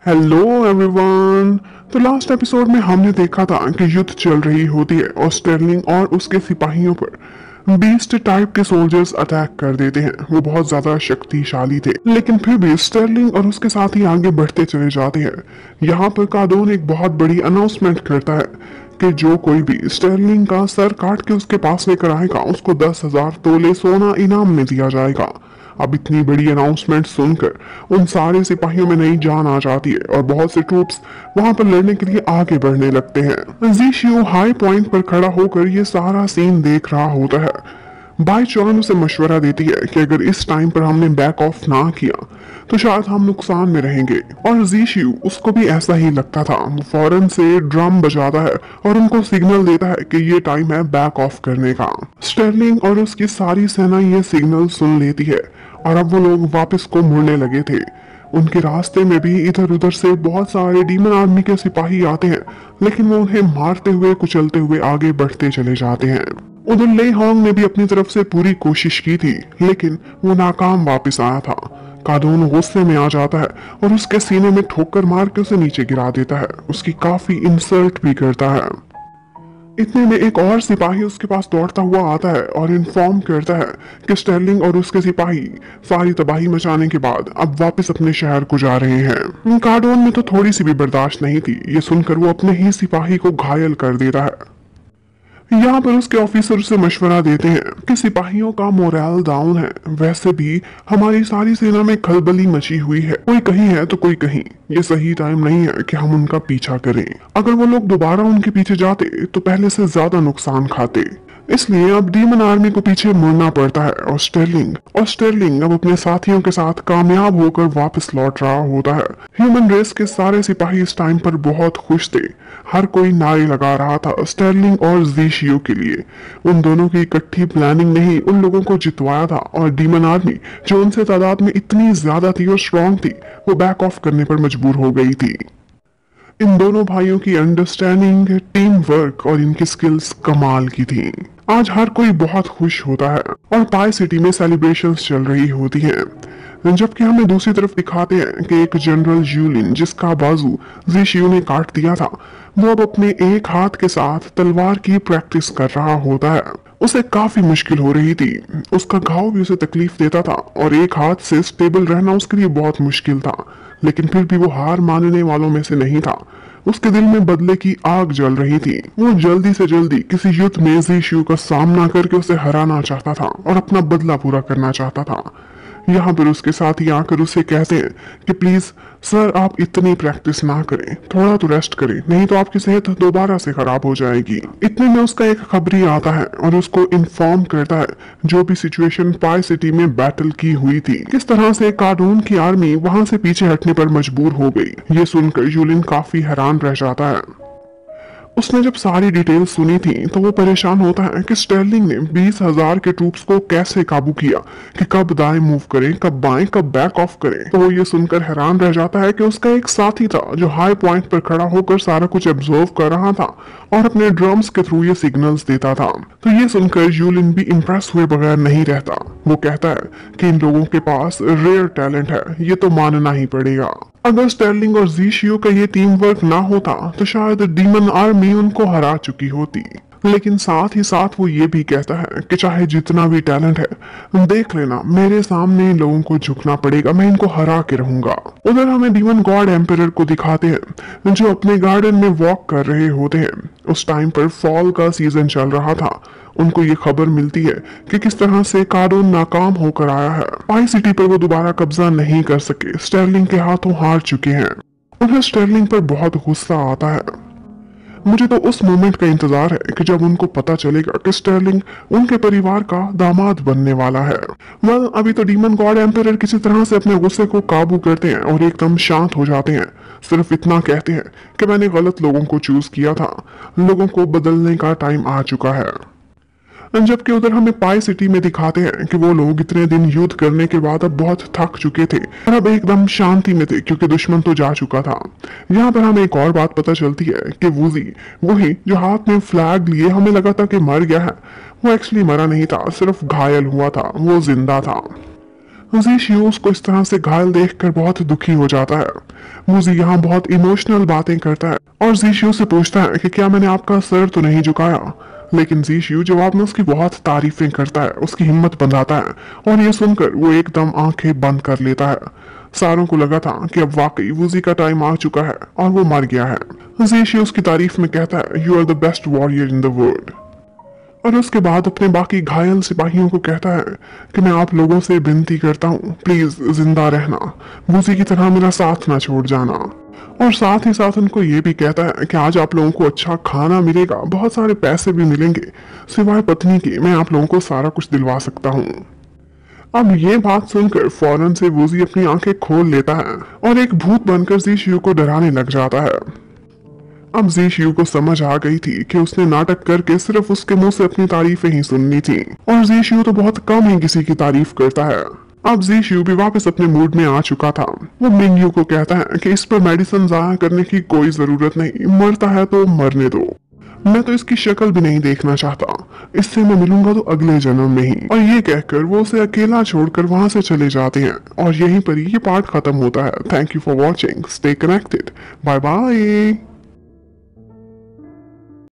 Hello everyone. तो last episode में हमने देखा था कि युद्ध चल रही होती है और स्टर्लिंग और उसके सिपाहियों पर बीस्ट टाइप के सोल्जर्स अटैक कर देते हैं। वो बहुत ज्यादा शक्तिशाली थे, लेकिन फिर भी स्टर्लिंग और उसके साथ ही आगे बढ़ते चले जाते हैं। यहाँ पर कादोन एक बहुत बड़ी अनाउंसमेंट करता है कि जो कोई भी स्टर्लिंग का सर काट के उसके पास लेकर आएगा उसको 10,000 तोले सोना इनाम में दिया जाएगा। अब इतनी बड़ी अनाउंसमेंट सुनकर उन सारे सिपाहियों में नई जान आ जाती है और बहुत से ट्रूप्स वहां पर लड़ने के लिए आगे बढ़ने लगते हैं। जीशियो हाई पॉइंट पर खड़ा होकर ये सारा सीन देख रहा होता है। बाई चौन उसे मशवरा देती है कि अगर इस टाइम पर हमने बैक ऑफ ना किया तो शायद हम नुकसान में रहेंगे, और जीशियो उसको भी ऐसा ही लगता था। वो फौरन से ड्रम बजाता है और उनको सिग्नल देता है कि ये टाइम है बैक ऑफ करने का। स्टर्लिंग और उसकी सारी सेना ये सिग्नल सुन लेती है और अब वो लोग वापस को मुड़ने लगे थे। उनके रास्ते में भी इधर उधर से बहुत सारे डीमन आर्मी के सिपाही आते हैं, लेकिन वो उन्हें मारते हुए कुचलते हुए आगे बढ़ते चले जाते हैं। उधर ले होंग ने भी अपनी तरफ से पूरी कोशिश की थी, लेकिन वो नाकाम वापस आया था। कादोन गुस्से में आ जाता है और उसके सीने में ठोकर मार के उसे नीचे गिरा देता है। उसकी काफी इंसल्ट भी करता है। इतने में एक और सिपाही उसके पास दौड़ता हुआ आता है और इन्फॉर्म करता है कि स्टर्लिंग और उसके सिपाही सारी तबाही मचाने के बाद अब वापस अपने शहर को जा रहे हैं। काडोन में तो थोड़ी सी भी बर्दाश्त नहीं थी। ये सुनकर वो अपने ही सिपाही को घायल कर देता है। यहाँ पर उसके ऑफिसर से मशवरा देते हैं कि सिपाहियों का मोरल डाउन है, वैसे भी हमारी सारी सेना में खलबली मची हुई है, कोई कहीं है तो कोई कहीं। ये सही टाइम नहीं है कि हम उनका पीछा करें। अगर वो लोग दोबारा उनके पीछे जाते तो पहले से ज्यादा नुकसान खाते, इसलिए अब डीमन आर्मी को पीछे मुड़ना पड़ता है। और स्टर्लिंग अब अपने साथियों के साथ कामयाब होकर वापस लौट रहा होता है। ह्यूमन रेस के सारे सिपाही इस टाइम पर बहुत खुश थे। हर कोई नारे लगा रहा था स्टर्लिंग और जीशियो के लिए। उन दोनों की इकट्ठी प्लानिंग ने ही उन लोगों को जितवाया था, और डीमन आर्मी जो उनसे तादाद में इतनी ज्यादा थी और स्ट्रॉन्ग थी, वो बैक ऑफ करने पर मजबूर हो गई थी। इन दोनों भाइयों की अंडरस्टैंडिंग, टीम वर्क और इनकी स्किल्स कमाल की थी। आज हर कोई बहुत खुश होता है और पाई सिटी में सेलिब्रेशंस चल रही होती हैं। जबकि हमें दूसरी तरफ दिखाते हैं कि एक जनरल यूलिन जिसका बाजू जीशियो ने काट दिया था, वो अब अपने एक हाथ के साथ तलवार की प्रैक्टिस कर रहा होता है। उसे काफी मुश्किल हो रही थी। उसका घाव भी उसे तकलीफ देता था और एक हाथ से स्टेबल रहना उसके लिए बहुत मुश्किल था, लेकिन फिर भी वो हार मानने वालों में से नहीं था। उसके दिल में बदले की आग जल रही थी। वो जल्दी से जल्दी किसी युद्ध में जीशियो का सामना करके उसे हराना चाहता था और अपना बदला पूरा करना चाहता था। यहाँ पर उसके साथ ही आकर उसे कहते हैं कि प्लीज सर, आप इतनी प्रैक्टिस ना करें, थोड़ा तो रेस्ट करें, नहीं तो आपकी सेहत दोबारा से खराब हो जाएगी। इतने में उसका एक खबरी आता है और उसको इन्फॉर्म करता है जो भी सिचुएशन पाई सिटी में बैटल की हुई थी, किस तरह से कानून की आर्मी वहां से पीछे हटने पर मजबूर हो गई। ये सुनकर यूलिन काफी हैरान रह जाता है। उसने जब सारी डिटेल सुनी थी तो वो परेशान होता है कि स्टर्लिंग ने 20,000 के ट्रूप्स को कैसे काबू किया, कि कब दाएं मूव करें, कब बाएं, कब बैक ऑफ करें। तो वो ये सुनकर हैरान रह जाता है कि उसका एक साथी था जो हाई पॉइंट पर खड़ा होकर सारा कुछ ऑब्जर्व कर रहा था और अपने ड्रम्स के थ्रू ये सिग्नल्स देता था। तो ये सुनकर यूलिन भी इम्प्रेस हुए बगैर नहीं रहता। वो कहता है कि इन लोगों के पास रेयर टैलेंट है, ये तो मानना ही पड़ेगा। अगर स्टर्लिंग और जीशियो का ये टीम वर्क ना होता तो शायद डीमन आर्मी उनको हरा चुकी होती। लेकिन साथ ही साथ वो ये भी कहता है कि चाहे जितना भी टैलेंट है, देख लेना, मेरे सामने इन लोगों को झुकना पड़ेगा, मैं इनको हरा के रहूंगा। उधर हमें डीमन गॉड एम्परर को दिखाते हैं जो अपने गार्डन में वॉक कर रहे होते हैं। उस टाइम पर फॉल का सीजन चल रहा था। उनको ये खबर मिलती है कि किस तरह से काडोन नाकाम होकर आया है। पाई सिटी पर वो दोबारा कब्जा नहीं कर सके, स्टर्लिंग के हाथों हार चुके हैं। उन्हें स्टर्लिंग पर बहुत गुस्सा आता है। मुझे तो उस मोमेंट का इंतजार है कि जब उनको पता चलेगा कि स्टर्लिंग उनके परिवार का दामाद बनने वाला है। वेल, अभी तो डीमन गॉड एम्परर किसी तरह से अपने गुस्से को काबू करते हैं और एकदम शांत हो जाते हैं। सिर्फ इतना कहते हैं कि मैंने गलत लोगों को चूज किया था, लोगों को बदलने का टाइम आ चुका है। जबकि उधर हमें पाई सिटी में दिखाते हैं कि वो लोग इतने दिन युद्ध करने के बाद अब बहुत थक चुके थे और अब एकदम शांति में थे, क्योंकि दुश्मन तो जा चुका था। यहाँ पर हमें एक और बात पता चलती है कि वूजी, वही जो हाथ में फ्लैग लिए हमें लगा था कि मर गया है, वो एक्चुअली मरा नहीं था, सिर्फ घायल हुआ था, वो जिंदा था। जीशियो उसको इस तरह से घायल देखकर बहुत दुखी हो जाता है। वूजी यहाँ बहुत इमोशनल बातें करता है और जीशियो से पूछता है कि क्या मैंने आपका सर तो नहीं झुकाया। लेकिन जीशियो जवाब में उसकी बहुत तारीफें करता है, उसकी हिम्मत बंधाता है और ये सुनकर वो एकदम आंखें बंद कर लेता है। सारों को लगा था कि अब वाकई वूजी का टाइम आ चुका है और वो मर गया है। जीशियो उसकी तारीफ में कहता है, you are the best warrior in the world. और उसके बाद अपने बाकी घायल सिपाहियों को कहता है कि मैं आप लोगों से विनती करता हूँ, प्लीज जिंदा रहना, वूजी की तरह मेरा साथ ना छोड़ जाना। और साथ ही साथ उनको ये भी कहता है कि आज आप लोगों को अच्छा खाना मिलेगा, बहुत सारे पैसे भी मिलेंगे, सिवाय पत्नी की मैं आप लोगों को सारा कुछ दिलवा सकता हूँ। अब ये बात सुनकर फौरन से वूजी अपनी आंखें खोल लेता है और एक भूत बनकर जीशियो को डराने लग जाता है। अब जीशियो को समझ आ गई थी कि उसने नाटक करके सिर्फ उसके मुंह से अपनी तारीफें ही सुननी थी और जीशियो तो बहुत कम ही किसी की तारीफ करता है। अब जीशियो भी वापस अपने मूड में आ चुका था। वो मिंगयू को कहता है कि इस पर मेडिसिन जाया करने की कोई जरूरत नहीं, मरता है तो मरने दो, मैं तो इसकी शक्ल भी नहीं देखना चाहता, इससे मैं मिलूंगा तो अगले जन्म में ही। और ये कहकर वो उसे अकेला छोड़कर वहां से चले जाते हैं और यहीं पर ये पार्ट खत्म होता है। Thank you for watching, stay connected, bye bye.